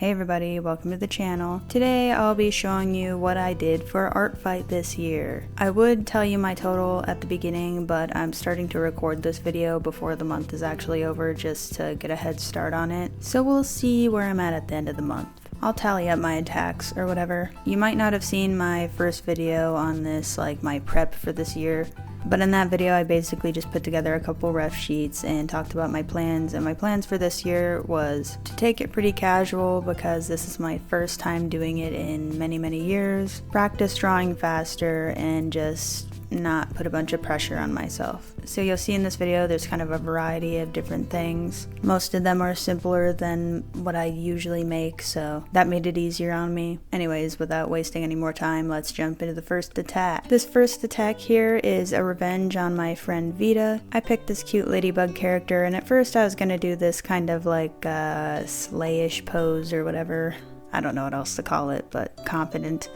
Hey everybody, welcome to the channel. Today I'll be showing you what I did for artfight this year. I would tell you my total at the beginning, but I'm starting to record this video before the month is actually over just to get a head start on it. So we'll see where I'm at the end of the month. I'll tally up my attacks or whatever. You might not have seen my first video on this, like my prep for this year. But in that video, I basically just put together a couple ref sheets and talked about my plans. And my plans for this year was to take it pretty casual because this is my first time doing it in many years. Practice drawing faster and just not put a bunch of pressure on myself. So you'll see in this video there's kind of a variety of different things. Most of them are simpler than what I usually make, so that made it easier on me. Anyways, without wasting any more time, let's jump into the first attack. This first attack here is a revenge on my friend Vita. I picked this cute ladybug character, and at first I was gonna do this kind of like slayish pose or whatever. I don't know what else to call it, but confident.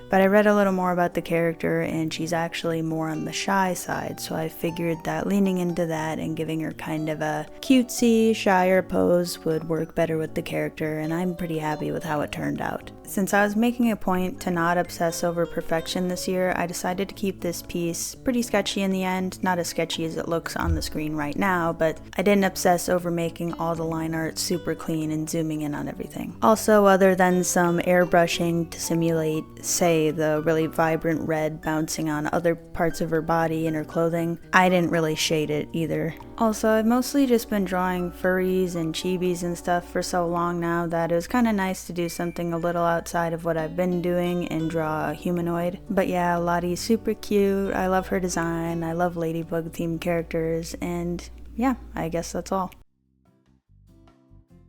But I read a little more about the character and she's actually more on the shy side, so I figured that leaning into that and giving her kind of a cutesy, shyer pose would work better with the character, and I'm pretty happy with how it turned out. Since I was making a point to not obsess over perfection this year, I decided to keep this piece pretty sketchy in the end. Not as sketchy as it looks on the screen right now, but I didn't obsess over making all the line art super clean and zooming in on everything. Also, other than some airbrushing to simulate, say, the really vibrant red bouncing on other parts of her body and her clothing, I didn't really shade it either. Also, I've mostly just been drawing furries and chibis and stuff for so long now that it was kind of nice to do something a little outside of what I've been doing and draw a humanoid. But yeah, Lottie's super cute, I love her design, I love ladybug themed characters, and yeah, I guess that's all.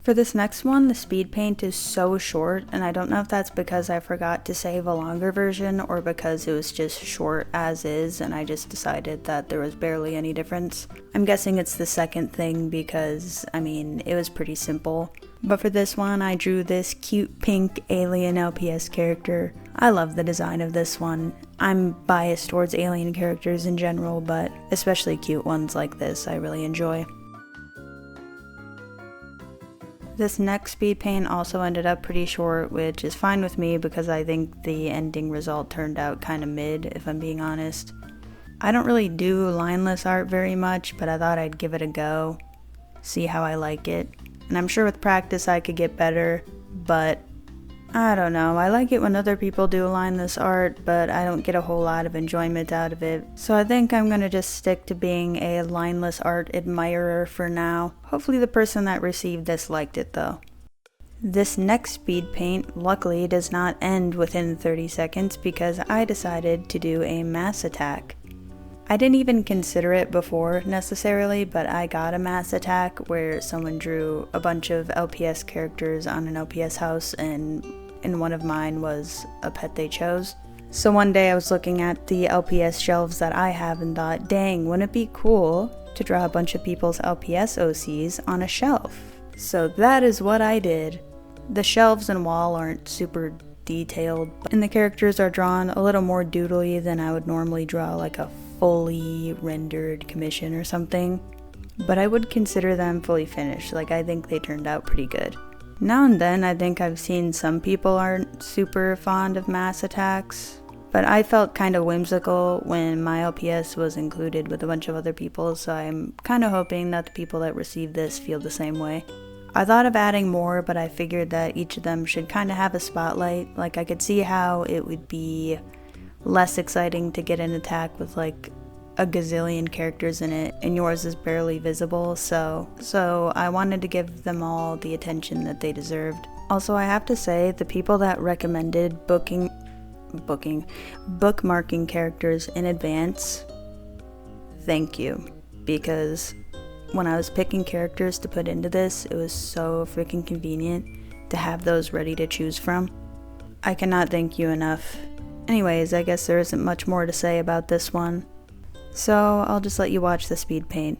For this next one, the speed paint is so short, and I don't know if that's because I forgot to save a longer version or because it was just short as is and I just decided that there was barely any difference. I'm guessing it's the second thing because, I mean, it was pretty simple. But for this one, I drew this cute pink alien LPS character. I love the design of this one. I'm biased towards alien characters in general, but especially cute ones like this I really enjoy. This next speed paint also ended up pretty short, which is fine with me because I think the ending result turned out kind of mid, if I'm being honest. I don't really do lineless art very much, but I thought I'd give it a go, see how I like it. And I'm sure with practice I could get better, but I don't know, I like it when other people do lineless art, but I don't get a whole lot of enjoyment out of it. So I think I'm gonna just stick to being a lineless art admirer for now. Hopefully the person that received this liked it though. This next speed paint luckily does not end within 30 seconds because I decided to do a mass attack. I didn't even consider it before necessarily, but I got a mass attack where someone drew a bunch of LPS characters on an LPS house, and one of mine was a pet they chose. So one day I was looking at the LPS shelves that I have and thought, dang, wouldn't it be cool to draw a bunch of people's LPS OCs on a shelf? So that is what I did. The shelves and wall aren't super detailed, and the characters are drawn a little more doodly than I would normally draw like a fully rendered commission or something, but I would consider them fully finished. Like, I think they turned out pretty good. Now and then I think I've seen some people aren't super fond of mass attacks, but I felt kind of whimsical when my LPS was included with a bunch of other people, so I'm kind of hoping that the people that receive this feel the same way. I thought of adding more, but I figured that each of them should kind of have a spotlight. Like, I could see how it would be less exciting to get an attack with like a gazillion characters in it and yours is barely visible, so I wanted to give them all the attention that they deserved. Also, I have to say, the people that recommended bookmarking characters in advance, thank you, because when I was picking characters to put into this, it was so freaking convenient to have those ready to choose from. I cannot thank you enough. Anyways, I guess there isn't much more to say about this one, so I'll just let you watch the speed paint.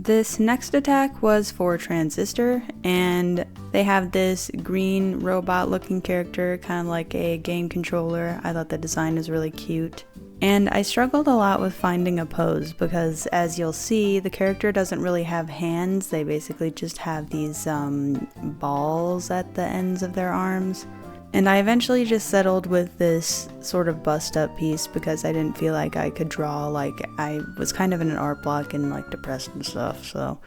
This next attack was for Transistor, and they have this green robot looking character, kind of like a game controller. I thought the design was really cute. And I struggled a lot with finding a pose because, as you'll see, the character doesn't really have hands. They basically just have these balls at the ends of their arms. And I eventually just settled with this sort of bust up piece because I didn't feel like I could draw. Like, I was kind of in an art block and like depressed and stuff, so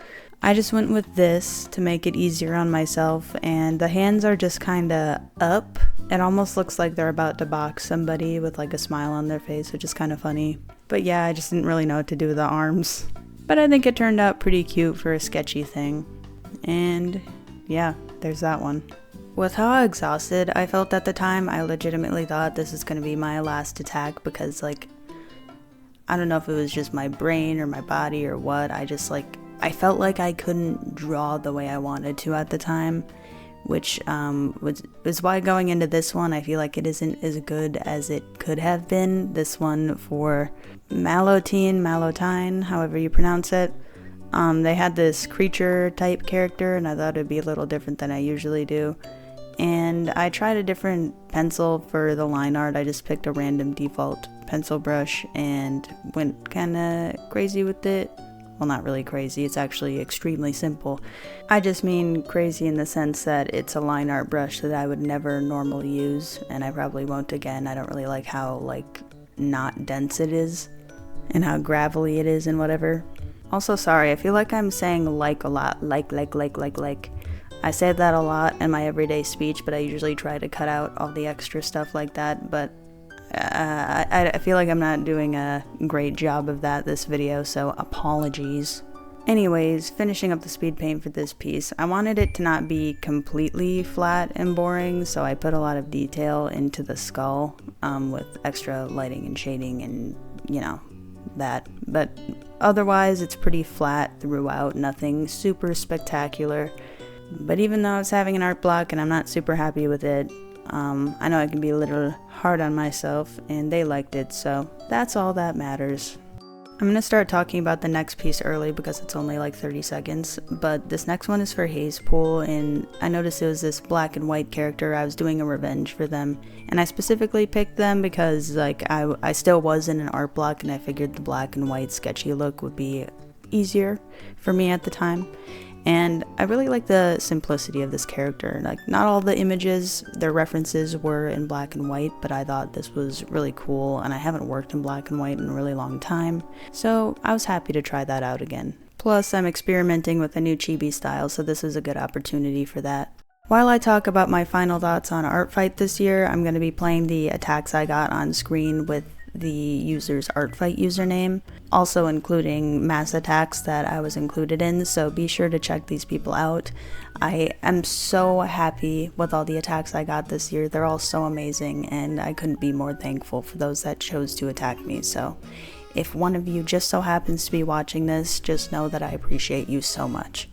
I just went with this to make it easier on myself. And the hands are just kind of up. It almost looks like they're about to box somebody with like a smile on their face, which is kind of funny. But yeah, I just didn't really know what to do with the arms. But I think it turned out pretty cute for a sketchy thing. And yeah, there's that one. With how exhausted I felt at the time, I legitimately thought this is going to be my last attack because, like, I don't know if it was just my brain or my body or what, I felt like I couldn't draw the way I wanted to at the time, which was why going into this one, I feel like it isn't as good as it could have been. This one for Malotine, however you pronounce it. They had this creature type character, and I thought it'd be a little different than I usually do. And I tried a different pencil for the line art. I just picked a random default pencil brush and went kind of crazy with it. Well, not really crazy, it's actually extremely simple. I just mean crazy in the sense that it's a line art brush that I would never normally use, and I probably won't again. I don't really like how, like, not dense it is, and how gravelly it is and whatever. Also, sorry, I feel like I'm saying like a lot, like. I say that a lot in my everyday speech, but I usually try to cut out all the extra stuff like that, but I feel like I'm not doing a great job of that this video, so apologies. Anyways, finishing up the speed paint for this piece, I wanted it to not be completely flat and boring, so I put a lot of detail into the skull with extra lighting and shading and, you know, that. But otherwise, it's pretty flat throughout, nothing super spectacular. But even though I was having an art block and I'm not super happy with it, I know I can be a little hard on myself, and they liked it, so that's all that matters. I'm gonna start talking about the next piece early because it's only like 30 seconds, but this next one is for Haze Pool, and I noticed it was this black and white character. I was doing a revenge for them, and I specifically picked them because, like, I still was in an art block, and I figured the black and white sketchy look would be easier for me at the time. And I really like the simplicity of this character. Like, not all the images, their references were in black and white, but I thought this was really cool, and I haven't worked in black and white in a really long time, so I was happy to try that out again. Plus, I'm experimenting with a new chibi style, so this is a good opportunity for that. While I talk about my final thoughts on Artfight this year, I'm going to be playing the attacks I got on screen with the user's Artfight username, also including mass attacks that I was included in, so be sure to check these people out. I am so happy with all the attacks I got this year. They're all so amazing, and I couldn't be more thankful for those that chose to attack me. So if one of you just so happens to be watching this, just know that I appreciate you so much.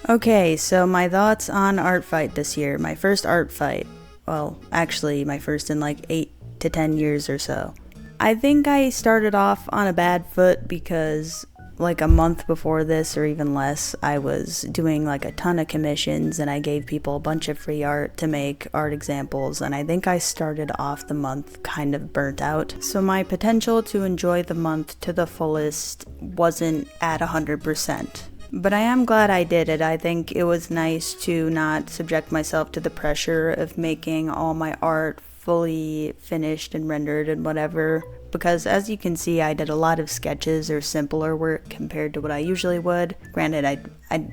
Okay, so my thoughts on Artfight this year. My first Artfight. Well, actually my first in like 8 to 10 years or so. I think I started off on a bad foot because like a month before this, or even less, I was doing like a ton of commissions and I gave people a bunch of free art to make art examples, and I think I started off the month kind of burnt out. So my potential to enjoy the month to the fullest wasn't at 100%. But I am glad I did it. I think it was nice to not subject myself to the pressure of making all my art fully finished and rendered and whatever, because as you can see, I did a lot of sketches or simpler work compared to what I usually would. Granted, I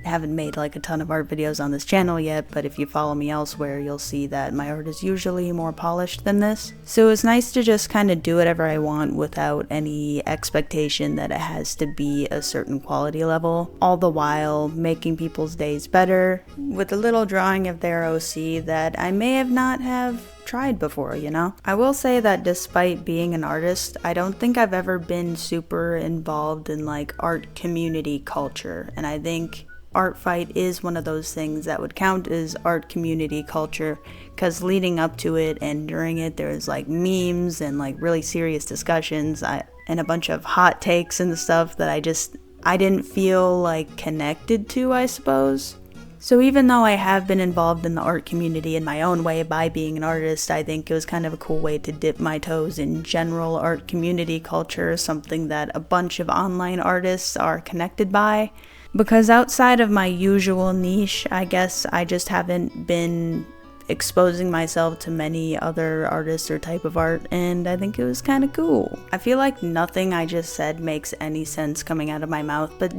haven't made like a ton of art videos on this channel yet, but if you follow me elsewhere, you'll see that my art is usually more polished than this. So it's nice to just kind of do whatever I want without any expectation that it has to be a certain quality level, all the while making people's days better with a little drawing of their OC that I may have not have tried before, you know? I will say that despite being an artist, I don't think I've ever been super involved in like art community culture, and I think Artfight is one of those things that would count as art community culture, because leading up to it and during it there's like memes and like really serious discussions and a bunch of hot takes and stuff that I just I didn't feel like connected to, I suppose. So even though I have been involved in the art community in my own way by being an artist, I think it was kind of a cool way to dip my toes in general art community culture, something that a bunch of online artists are connected by. Because outside of my usual niche, I guess I just haven't been exposing myself to many other artists or type of art, and I think it was kind of cool. I feel like nothing I just said makes any sense coming out of my mouth, but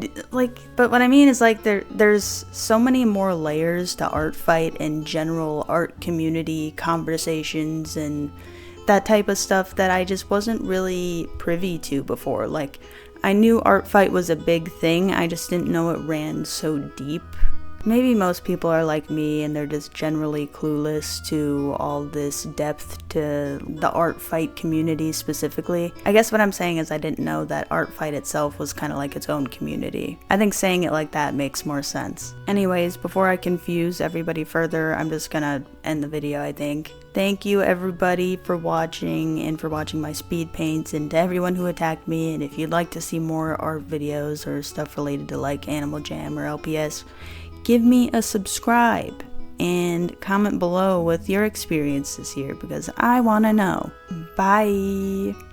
what I mean is like there's so many more layers to artfight and general art community conversations and that type of stuff that I just wasn't really privy to before. Like, I knew artfight was a big thing, I just didn't know it ran so deep. Maybe most people are like me and they're just generally clueless to all this depth to the art fight community specifically. I guess what I'm saying is I didn't know that art fight itself was kind of like its own community. I think saying it like that makes more sense. Anyways, before I confuse everybody further, I'm just gonna end the video, I think. Thank you everybody for watching and for watching my speed paints, and to everyone who attacked me. And if you'd like to see more art videos or stuff related to like Animal Jam or LPS, give me a subscribe and comment below with your experiences here because I want to know. Bye!